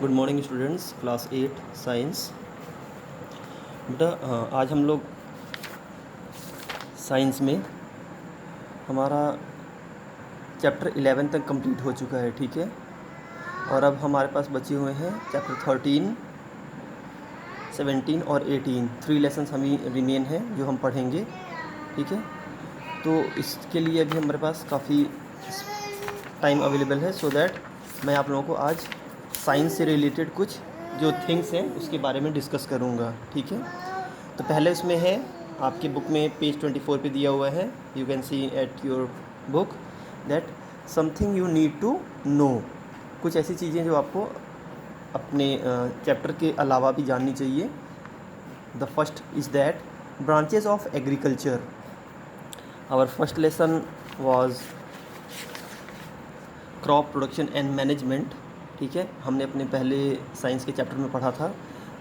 Good morning students, class 8 science. बेटा आज हम लोग साइंस में हमारा चैप्टर 11 तक कंप्लीट हो चुका है, ठीक है। और अब हमारे पास बचे हुए हैं चैप्टर 13, 17 और 18। 3 लेसन्स हमें रिमेन हैं जो हम पढ़ेंगे, ठीक है। तो इसके लिए अभी हमारे पास काफ़ी टाइम अवेलेबल है, सो दैट मैं आप लोगों को आज साइंस से रिलेटेड कुछ जो थिंग्स हैं उसके बारे में डिस्कस करूँगा, ठीक है। तो पहले इसमें है, आपके बुक में पेज 24 पे दिया हुआ है, you can see at your book that something you need to know. कुछ ऐसी चीज़ें जो आपको अपने चैप्टर के अलावा भी जाननी चाहिए। The first is that branches of agriculture. Our first lesson was crop production and management, ठीक है। हमने अपने पहले साइंस के चैप्टर में पढ़ा था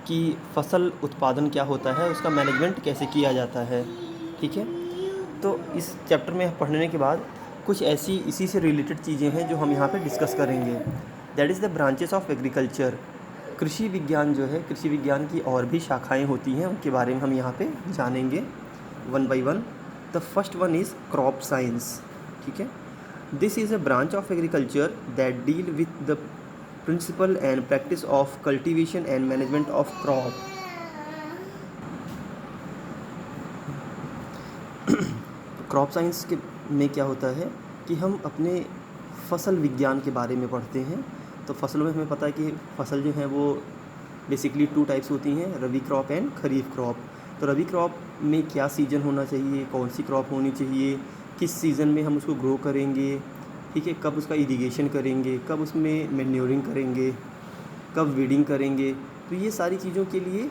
कि फसल उत्पादन क्या होता है, उसका मैनेजमेंट कैसे किया जाता है, ठीक है। तो इस चैप्टर में पढ़ने के बाद कुछ ऐसी इसी से रिलेटेड चीज़ें हैं जो हम यहाँ पे डिस्कस करेंगे। That is the branches of agriculture. कृषि विज्ञान जो है, कृषि विज्ञान की और भी शाखाएँ होती हैं, उनके बारे में हम यहाँ पे जानेंगे one by one. The first one is crop science, ठीक है। This is a branch of agriculture that deal with the principle and practice of cultivation and management of crop. Crop science के में क्या होता है कि हम अपने फसल विज्ञान के बारे में पढ़ते हैं। तो फसलों में हमें पता है कि फसल जो है वो बेसिकली 2 टाइप्स होती हैं, रबी क्रॉप एंड खरीफ क्रॉप। तो रबी क्रॉप में क्या सीज़न होना चाहिए, कौन सी क्रॉप होनी चाहिए, किस सीज़न में हम उसको ग्रो करेंगे, ठीक है, कब उसका इरिगेशन करेंगे, कब उसमें मैन्योरिंग करेंगे, कब वीडिंग करेंगे। तो ये सारी चीज़ों के लिए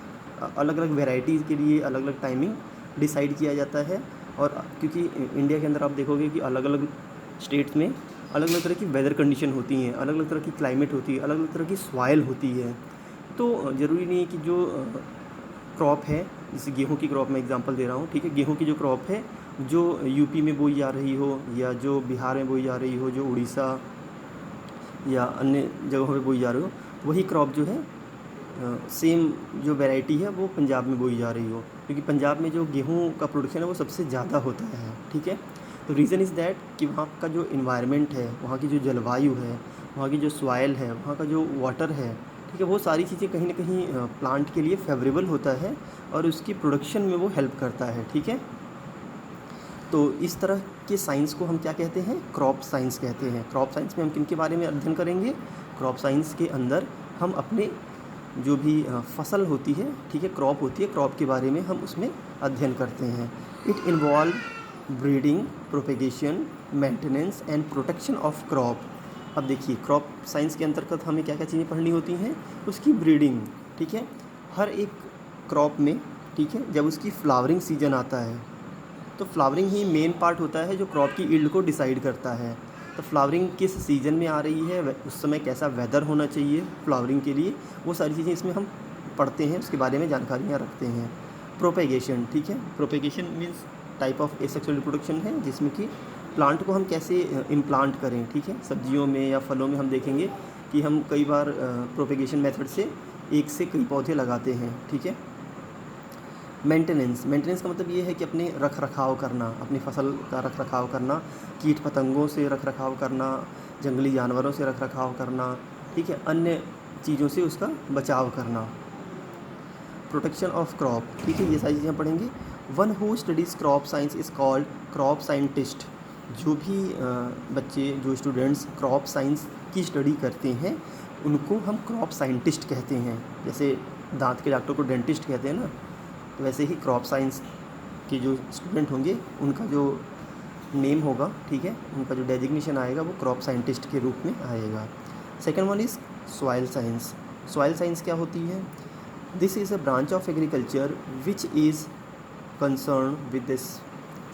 अलग अलग वैरायटीज़ के लिए अलग अलग टाइमिंग डिसाइड किया जाता है। और क्योंकि इंडिया के अंदर आप देखोगे कि अलग अलग स्टेट्स में अलग अलग तरह की वेदर कंडीशन होती हैं, अलग अलग तरह की क्लाइमेट होती है, अलग अलग तरह की सॉइल होती है। तो ज़रूरी नहीं है कि जो क्रॉप है, जैसे गेहूं की क्रॉप मैं एग्जांपल दे रहा हूँ, ठीक है, गेहूं की जो क्रॉप है जो यूपी में बोई जा रही हो या जो बिहार में बोई जा रही हो, जो उड़ीसा या अन्य जगहों पे बोई जा रही हो, वही क्रॉप जो है सेम जो वैरायटी है वो पंजाब में बोई जा रही हो, क्योंकि पंजाब में जो गेहूं का प्रोडक्शन है वो सबसे ज़्यादा होता है, ठीक है। तो रीज़न इज़ दैट कि वहाँ का जो इन्वायरमेंट है, वहाँ की जो जलवायु है, वहाँ की जो सॉइल है, वहाँ का जो वाटर है, ठीक है, वो सारी चीज़ें कहीं ना कहीं प्लांट के लिए फेवरेबल होता है और उसकी प्रोडक्शन में वो हेल्प करता है, ठीक है। तो इस तरह के साइंस को हम क्या कहते हैं, क्रॉप साइंस कहते हैं। क्रॉप साइंस में हम किन के बारे में अध्ययन करेंगे, क्रॉप साइंस के अंदर हम अपने जो भी फसल होती है, ठीक है, क्रॉप होती है, क्रॉप के बारे में हम उसमें अध्ययन करते हैं। It involve breeding, propagation, maintenance and protection of crop. अब देखिए, क्रॉप साइंस के अंतर्गत हमें क्या क्या चीज़ें पढ़नी होती हैं, उसकी ब्रीडिंग, ठीक है, हर एक क्रॉप में, ठीक है, जब उसकी फ्लावरिंग सीजन आता है तो फ्लावरिंग ही मेन पार्ट होता है जो क्रॉप की ईल्ड को डिसाइड करता है। तो फ्लावरिंग किस सीज़न में आ रही है, उस समय कैसा वेदर होना चाहिए फ्लावरिंग के लिए, वो सारी चीज़ें इसमें हम पढ़ते हैं, उसके बारे में जानकारियाँ रखते हैं। प्रोपेगेशन, ठीक है, propagation means type of asexual reproduction है, जिसमें कि प्लांट को हम कैसे इम्प्लांट करें, ठीक है। सब्जियों में या फलों में हम देखेंगे कि हम कई बार प्रोपेगेशन मेथड से एक से कई पौधे लगाते हैं, ठीक है। मेंटेनेंस, मेंटेनेंस का मतलब ये है कि अपने रख रखाव करना, अपनी फसल का रख रखाव करना, कीट पतंगों से रख रखाव करना, जंगली जानवरों से रख रखाव करना, ठीक है, अन्य चीज़ों से उसका बचाव करना। प्रोटेक्शन ऑफ क्रॉप, ठीक है, ये सारी चीज़ें पढ़ेंगे। One who studies crop science is called crop scientist. जो भी बच्चे, जो स्टूडेंट्स क्रॉप साइंस की स्टडी करते हैं उनको हम क्रॉप साइंटिस्ट कहते हैं। जैसे दांत के डॉक्टर को डेंटिस्ट कहते हैं ना, तो वैसे ही क्रॉप साइंस के जो स्टूडेंट होंगे उनका जो नेम होगा, ठीक है, उनका जो डेजिग्नेशन आएगा वो क्रॉप साइंटिस्ट के रूप में आएगा। Second one is soil science. Soil science क्या होती है, this is a branch of agriculture which is concern with this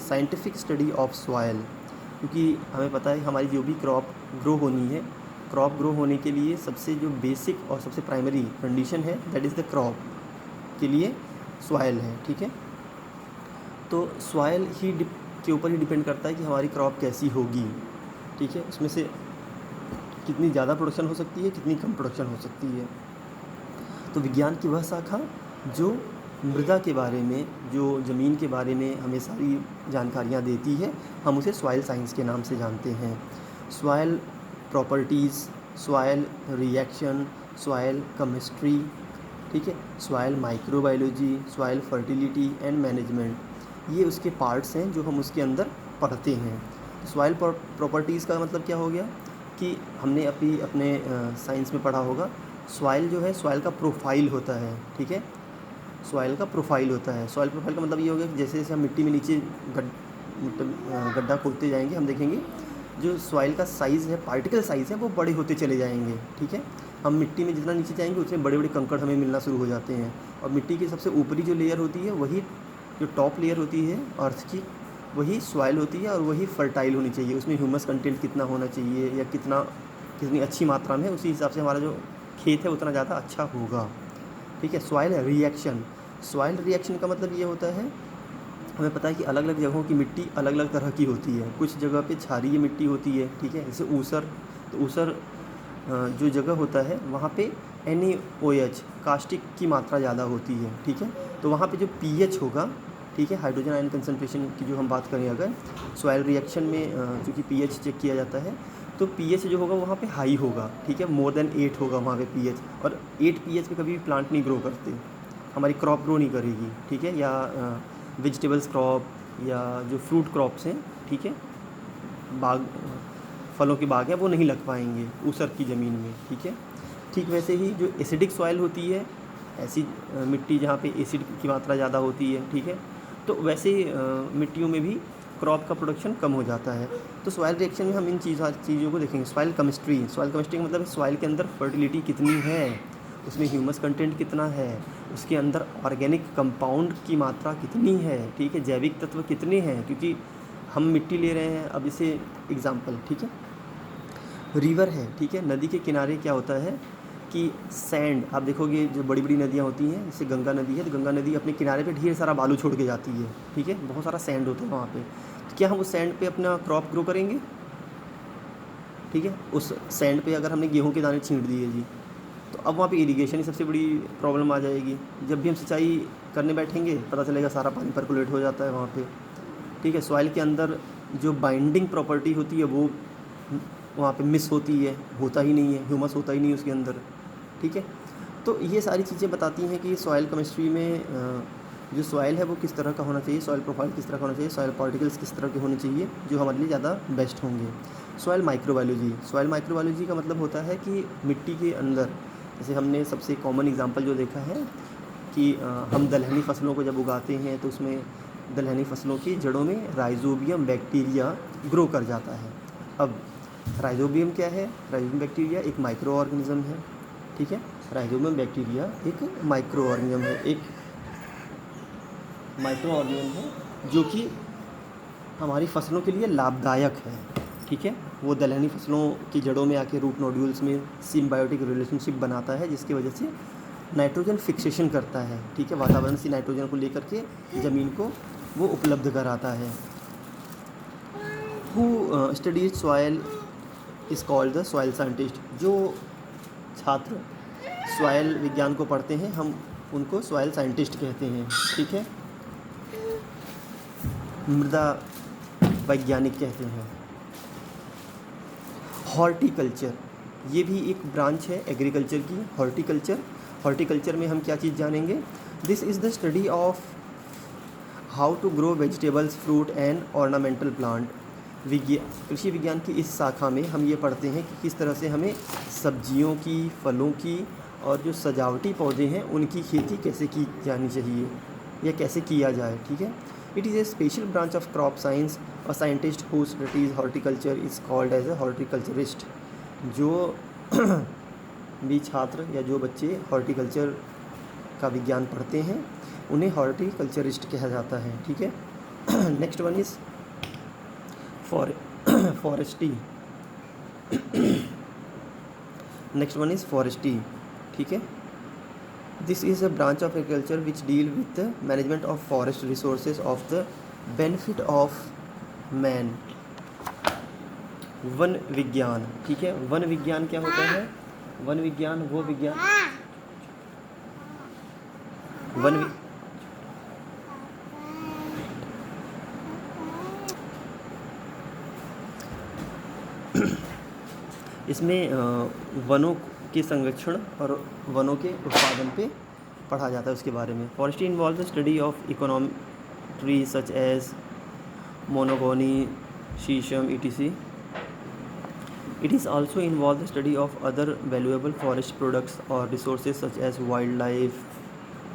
scientific study of soil. क्योंकि हमें पता है हमारी जो भी क्रॉप ग्रो होनी है, क्रॉप ग्रो होने के लिए सबसे जो बेसिक और सबसे प्राइमरी कंडीशन है दैट इज़ द क्रॉप के लिए सॉइल है, ठीक है। तो सॉइल ही के ऊपर ही डिपेंड करता है कि हमारी क्रॉप कैसी होगी, ठीक है। उसमें से कितनी ज़्यादा प्रोडक्शन हो सकती है, कितनी कम प्रोडक्शन हो सकती है। तो विज्ञान की वह शाखा जो मृदा के बारे में, जो ज़मीन के बारे में हमें सारी जानकारियाँ देती है, हम उसे सॉइल साइंस के नाम से जानते हैं। Soil properties, soil reaction, soil chemistry, ठीक है, soil microbiology, soil fertility and management, ये उसके पार्ट्स हैं जो हम उसके अंदर पढ़ते हैं। सॉइल प्रॉपर्टीज़ का मतलब क्या हो गया कि हमने अपने साइंस में पढ़ा होगा, सॉइल जो है, सॉइल का प्रोफाइल होता है, ठीक है, सॉइल का प्रोफाइल होता है। सॉइल प्रोफाइल का मतलब ये हो गया कि जैसे जैसे हम मिट्टी में नीचे गड्ढा खोदते जाएंगे, हम देखेंगे जो सॉइल का साइज़ है, पार्टिकल साइज़ है, वो बड़े होते चले जाएंगे, ठीक है। हम मिट्टी में जितना नीचे जाएंगे उतने बड़े बड़े कंकड़ हमें मिलना शुरू हो जाते हैं। और मिट्टी की सबसे ऊपरी जो लेयर होती है, वही जो टॉप लेयर होती है अर्थ की, वही सॉइल होती है और वही फर्टाइल होनी चाहिए। उसमें ह्यूमस कंटेंट कितना होना चाहिए या कितनी अच्छी मात्रा में, उसी हिसाब से हमारा जो खेत है उतना ज़्यादा अच्छा होगा, ठीक है। सॉइल रिएक्शन, सॉइल रिएक्शन का मतलब ये होता है, हमें पता है कि अलग अलग जगहों की मिट्टी अलग अलग तरह की होती है। कुछ जगह पे क्षारीय मिट्टी होती है, ठीक है, जैसे ऊसर। तो ऊसर जो जगह होता है वहाँ पे NaOH कास्टिक की मात्रा ज़्यादा होती है, ठीक है। तो वहाँ पे जो pH होगा, ठीक है, हाइड्रोजन आयन कंसनट्रेशन की जो हम बात करें अगर सॉइल रिएक्शन में, चूँकि pH चेक किया जाता है, तो pH जो होगा वहाँ पे हाई होगा, ठीक है, मोर देन 8 होगा वहाँ पे pH। और 8 pH पे कभी भी प्लांट नहीं ग्रो करते, हमारी क्रॉप ग्रो नहीं करेगी, ठीक है। या वेजिटेबल्स क्रॉप या जो फ्रूट क्रॉप्स हैं, ठीक है, बाग, फलों के बाग हैं, वो नहीं लग पाएंगे ऊसर की ज़मीन में, ठीक है। ठीक वैसे ही जो एसिडिक सॉइल होती है, ऐसी मिट्टी जहाँ पे एसिड की मात्रा ज़्यादा होती है, ठीक है, तो वैसे मिट्टियों में भी क्रॉप का प्रोडक्शन कम हो जाता है। तो सॉइल रिएक्शन में हम इन चीज़ों को देखेंगे। सॉइल केमिस्ट्री, सॉइल केमिस्ट्री का मतलब है सॉइल के अंदर फर्टिलिटी कितनी है, उसमें ह्यूमस कंटेंट कितना है, उसके अंदर ऑर्गेनिक कंपाउंड की मात्रा कितनी है, ठीक है, जैविक तत्व कितने हैं। क्योंकि हम मिट्टी ले रहे हैं, अब इसे एग्जांपल, ठीक है, रिवर है, ठीक है, नदी के किनारे क्या होता है कि सैंड, आप देखोगे जो बड़ी बड़ी नदियाँ होती हैं, जैसे गंगा नदी है, तो गंगा नदी अपने किनारे पे ढेर सारा बालू छोड़ के जाती है, ठीक है, बहुत सारा सैंड होता है वहाँ पे। तो क्या हम उस सैंड पे अपना क्रॉप ग्रो करेंगे? ठीक है, उस सैंड पे अगर हमने गेहूँ के दाने छींट दिए जी, तो अब वहाँ पे इरिगेशन ही सबसे बड़ी प्रॉब्लम आ जाएगी। जब भी हम सिंचाई करने बैठेंगे, पता चलेगा सारा पानी परकुलेट हो जाता है वहाँ पे, ठीक है। सॉइल के अंदर जो बाइंडिंग प्रॉपर्टी होती है वो वहाँ पे मिस होती है, होता ही नहीं है, ह्यूमस होता ही नहीं है उसके अंदर, ठीक है। तो ये सारी चीज़ें बताती हैं कि सॉइल केमिस्ट्री में जो सॉइल है वो किस तरह का होना चाहिए, सॉइल प्रोफाइल किस तरह का होना चाहिए, सॉइल पार्टिकल्स किस तरह के होने चाहिए जो हमारे लिए ज़्यादा बेस्ट होंगे। सॉइल माइक्रोबायोलॉजी, सॉइल माइक्रोबायोलॉजी का मतलब होता है कि मिट्टी के अंदर, जैसे हमने सबसे कॉमन एग्जांपल जो देखा है कि हम दलहनी फसलों को जब उगाते हैं तो उसमें दलहनी फसलों की जड़ों में राइजोबियम बैक्टीरिया ग्रो कर जाता है। अब राइजोबियम क्या है? राइजोबियम बैक्टीरिया एक माइक्रो ऑर्गेनिज्म है, ठीक है। राइजोबियम बैक्टीरिया एक माइक्रो ऑर्गेनिज्म है, एक माइक्रो ऑर्गेनिज्म है जो कि हमारी फसलों के लिए लाभदायक है, ठीक है। वो दलहनी फसलों की जड़ों में आके रूट नोड्यूल्स में सिम्बायोटिक रिलेशनशिप बनाता है, जिसकी वजह से नाइट्रोजन फिक्सेशन करता है, ठीक है। वातावरण से नाइट्रोजन को लेकर के ज़मीन को वो उपलब्ध कराता है। Who studies soil is called the soil scientist. जो छात्र सॉइल विज्ञान को पढ़ते हैं हम उनको सॉइल साइंटिस्ट कहते हैं, ठीक है। मृदा वैज्ञानिक कहते हैं। हॉर्टिकल्चर, ये भी एक ब्रांच है एग्रीकल्चर की, हॉर्टिकल्चर। हॉर्टिकल्चर में हम क्या चीज़ जानेंगे? This is the study of how to grow vegetables, fruit and ornamental plant. कृषि विज्ञान की इस शाखा में हम ये पढ़ते हैं कि किस तरह से हमें सब्जियों की, फलों की और जो सजावटी पौधे हैं उनकी खेती कैसे की जानी चाहिए या कैसे किया जाए, ठीक है। It is a special branch of crop science. A scientist who studies horticulture is called as a horticulturist. जो भी छात्र या जो बच्चे हॉर्टिकल्चर का विज्ञान पढ़ते हैं उन्हें हॉर्टिकल्चरिस्ट कहा जाता है, ठीक है। Next one is forestry. Next one is forestry, ठीक है। This is a branch of agriculture which deal with the management of forest resources of the benefit of man. One विज्ञान, ठीक है। वन विज्ञान क्या होता है? वन विज्ञान वो विज्ञान वन वि- इसमें वनों के संरक्षण और वनों के उत्पादन पे पढ़ा जाता है उसके बारे में। Forestry involve the study of economic tree such as mahogany, shisham, etc. It is also involved the study of other valuable forest products or resources such as wildlife,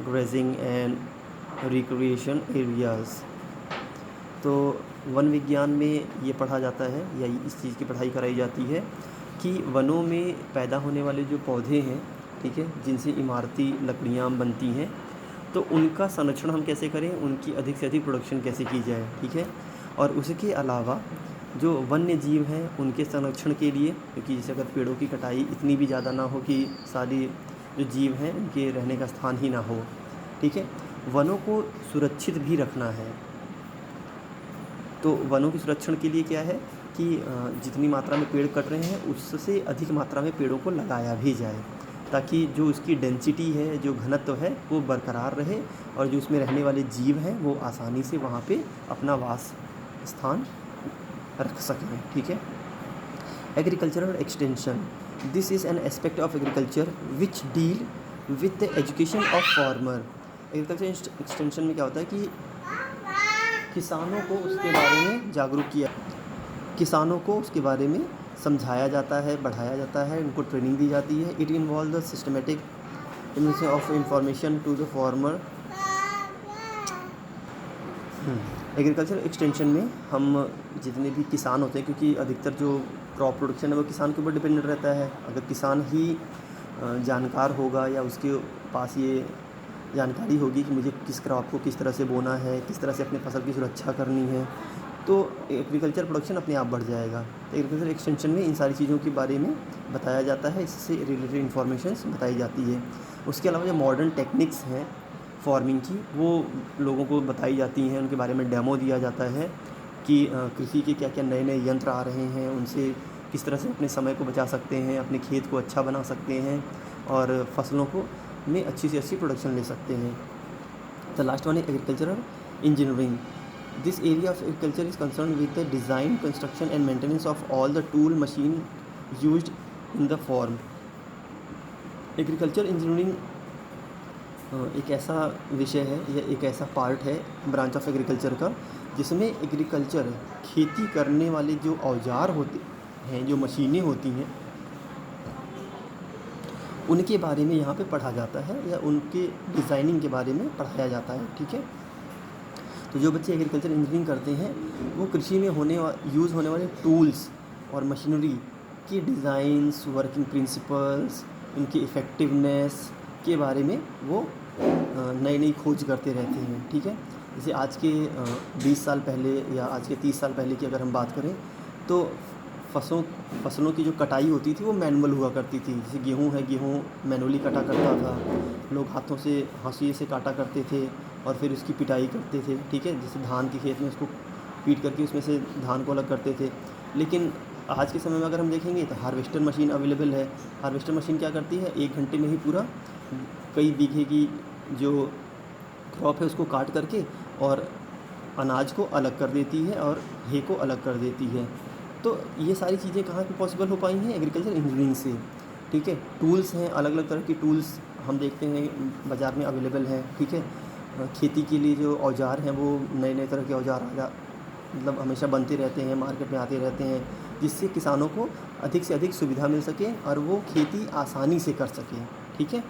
grazing and recreation areas. तो one विज्ञान में ये पढ़ा जाता है या इस चीज़ की पढ़ाई कराई जाती है कि वनों में पैदा होने वाले जो पौधे हैं, ठीक है, जिनसे इमारती लकड़ियाँ बनती हैं, तो उनका संरक्षण हम कैसे करें, उनकी अधिक से अधिक प्रोडक्शन कैसे की जाए, ठीक है। और उसके अलावा जो वन्य जीव हैं उनके संरक्षण के लिए, क्योंकि जैसे अगर पेड़ों की कटाई इतनी भी ज़्यादा ना हो कि सारी जो जीव हैं उनके रहने का स्थान ही ना हो, ठीक है। वनों को सुरक्षित भी रखना है। तो वनों के संरक्षण के लिए क्या है कि जितनी मात्रा में पेड़ कट रहे हैं उससे अधिक मात्रा में पेड़ों को लगाया भी जाए, ताकि जो उसकी डेंसिटी है, जो घनत्व है, वो बरकरार रहे और जो उसमें रहने वाले जीव हैं वो आसानी से वहाँ पे अपना वास स्थान रख सकें, ठीक है। Agricultural extension, this is an aspect of agriculture which deal with the education of farmer. Agriculture extension में क्या होता है कि किसानों को उसके बारे में जागरूक किया, किसानों को उसके बारे में समझाया जाता है, बढ़ाया जाता है, उनको ट्रेनिंग दी जाती है। It involve the systematic of information to the farmer. Agriculture extension में हम जितने भी किसान होते हैं, क्योंकि अधिकतर जो क्रॉप प्रोडक्शन है वो किसान के ऊपर डिपेंडेंट रहता है। अगर किसान ही जानकार होगा या उसके पास ये जानकारी होगी कि मुझे किस क्रॉप को किस तरह से बोना है, किस तरह से अपने फसल की सुरक्षा करनी है, तो एग्रीकल्चर प्रोडक्शन अपने आप बढ़ जाएगा। तो एग्रीकल्चर एक्सटेंशन में इन सारी चीज़ों के बारे में बताया जाता है, इससे रिलेटेड इन्फॉर्मेशंस बताई जाती है। उसके अलावा जो मॉडर्न टेक्निक्स हैं फार्मिंग की, वो लोगों को बताई जाती हैं, उनके बारे में डेमो दिया जाता है कि कृषि के क्या क्या नए नए यंत्र आ रहे हैं, उनसे किस तरह से अपने समय को बचा सकते हैं, अपने खेत को अच्छा बना सकते हैं और फसलों को में अच्छी से अच्छी प्रोडक्शन ले सकते हैं। द लास्ट वन है agricultural engineering. This area of agriculture is concern with the design, construction and maintenance of all the tool machine used in the farm. Agriculture engineering एक ऐसा विषय है या एक ऐसा पार्ट है ब्रांच ऑफ एग्रीकल्चर का, जिसमें एग्रीकल्चर खेती करने वाले जो औजार होते हैं, जो मशीनें होती हैं, उनके बारे में यहाँ पे पढ़ा जाता है या उनके डिज़ाइनिंग के बारे में पढ़ाया जाता है, ठीक है। तो जो बच्चे एग्रीकल्चर इंजीनियरिंग करते हैं वो कृषि में यूज़ होने वाले टूल्स और मशीनरी की डिज़ाइंस, वर्किंग प्रिंसिपल्स, उनकी इफ़ेक्टिवनेस के बारे में वो नई नई खोज करते रहते हैं, ठीक है। जैसे आज के 20 साल पहले या आज के 30 साल पहले की अगर हम बात करें तो फसलों की जो कटाई होती थी वो मैनुअल हुआ करती थी। जैसे गेहूँ है, गेहूँ मैनुअली कटा करता था, लोग हाथों से हाशिए से काटा करते थे और फिर उसकी पिटाई करते थे, ठीक है। जैसे धान के खेत में उसको पीट करके उसमें से धान को अलग करते थे। लेकिन आज के समय में अगर हम देखेंगे तो हार्वेस्टर मशीन अवेलेबल है। हार्वेस्टर मशीन क्या करती है, 1 घंटे में ही पूरा कई बीघे की जो क्रॉप है उसको काट करके और अनाज को अलग कर देती है और हे को अलग कर देती है। तो ये सारी चीज़ें कहाँ पे पॉसिबल हो पाई हैं, एग्रीकल्चर इंजीनियरिंग से, ठीक है। टूल्स हैं, अलग अलग तरह की टूल्स हम देखते हैं बाज़ार में अवेलेबल हैं, ठीक है। खेती के लिए जो औजार हैं वो नए नए तरह के औजार मतलब हमेशा बनते रहते हैं, मार्केट में आते रहते हैं, जिससे किसानों को अधिक से अधिक सुविधा मिल सके और वो खेती आसानी से कर सकें, ठीक है।